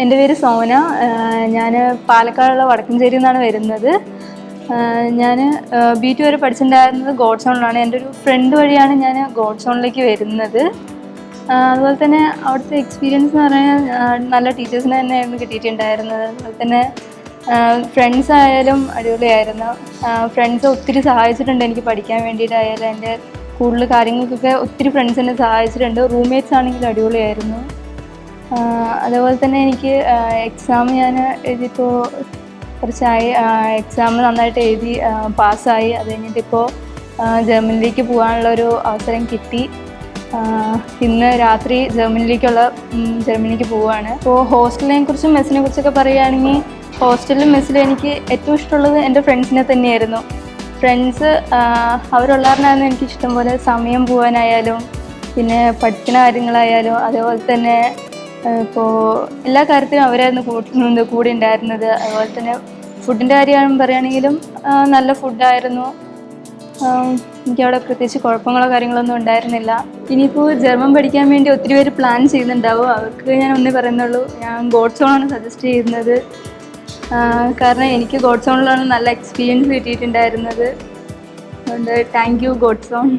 എൻ്റെ പേര് സോന. ഞാൻ പാലക്കാടുള്ള വടക്കഞ്ചേരിയിൽ നിന്നാണ് വരുന്നത്. ഞാൻ B2 വരെ പഠിച്ചിട്ടുണ്ടായിരുന്നത് ഗോഡ്സ് ഓണിലാണ്. എൻ്റെ ഒരു ഫ്രണ്ട് വഴിയാണ് ഞാൻ ഗോഡ്സ് ഓണിലേക്ക് വരുന്നത്. അതുപോലെ തന്നെ അവിടുത്തെ എക്സ്പീരിയൻസ് എന്ന് പറഞ്ഞാൽ നല്ല ടീച്ചേഴ്സിനെ തന്നെയായിരുന്നു കിട്ടിയിട്ടുണ്ടായിരുന്നത്. അതുപോലെ തന്നെ ഫ്രണ്ട്സ് ആയാലും അടിപൊളിയായിരുന്നു. ഫ്രണ്ട്സ് ഒത്തിരി സഹായിച്ചിട്ടുണ്ട് എനിക്ക് പഠിക്കാൻ വേണ്ടിയിട്ടായാലും. എൻ്റെ കൂടുതൽ കാര്യങ്ങൾക്കൊക്കെ ഒത്തിരി ഫ്രണ്ട്സ് എന്നെ സഹായിച്ചിട്ടുണ്ട്. റൂംമേറ്റ്സ് ആണെങ്കിലും അടിപൊളിയായിരുന്നു. അതേപോലെ തന്നെ എനിക്ക് എക്സാം ഞാൻ എഴുതിയപ്പോൾ കുറച്ചായി. എക്സാം നന്നായിട്ട് എഴുതി പാസ്സായി. അത് കഴിഞ്ഞിട്ടിപ്പോൾ ജർമ്മനിലേക്ക് പോകാനുള്ളൊരു അവസരം കിട്ടി. ഇന്ന് രാത്രി ജർമ്മനിലേക്ക് പോവുകയാണ്. ഇപ്പോൾ ഹോസ്റ്റലിനെ കുറിച്ചും മെസ്സിനെ കുറിച്ചൊക്കെ പറയുകയാണെങ്കിൽ ഹോസ്റ്റലിലും മെസ്സിലും എനിക്ക് ഏറ്റവും ഇഷ്ടമുള്ളത് എൻ്റെ ഫ്രണ്ട്സിനെ തന്നെയായിരുന്നു. ഫ്രണ്ട്സ് അവരുള്ളവരായിരുന്നു എനിക്ക് ഇഷ്ടംപോലെ സമയം പോകാനായാലും പിന്നെ പഠിക്കുന്ന കാര്യങ്ങളായാലും അതേപോലെ തന്നെ ഇപ്പോൾ എല്ലാ കാര്യത്തിലും അവരായിരുന്നു കൂടെ ഉണ്ടായിരുന്നത്. അതുപോലെ തന്നെ ഫുഡിൻ്റെ കാര്യം പറയുകയാണെങ്കിലും നല്ല ഫുഡായിരുന്നു. എനിക്കവിടെ പ്രത്യേകിച്ച് കുഴപ്പങ്ങളോ കാര്യങ്ങളൊന്നും ഉണ്ടായിരുന്നില്ല. ഇനിയിപ്പോൾ ജർമ്മൻ പഠിക്കാൻ വേണ്ടി ഒത്തിരി പേര് പ്ലാൻ ചെയ്യുന്നുണ്ടാവും. അവർക്ക് ഞാൻ ഒന്നേ പറയുന്നുള്ളൂ, ഞാൻ ഗോഡ്സ് ഓണാണ് സജസ്റ്റ് ചെയ്യുന്നത്. കാരണം എനിക്ക് ഗോഡ്സ് ഓണിലാണ് നല്ല എക്സ്പീരിയൻസ് കിട്ടിയിട്ടുണ്ടായിരുന്നത്. അതുകൊണ്ട് താങ്ക് യു ഗോഡ്സ് ഓൺ.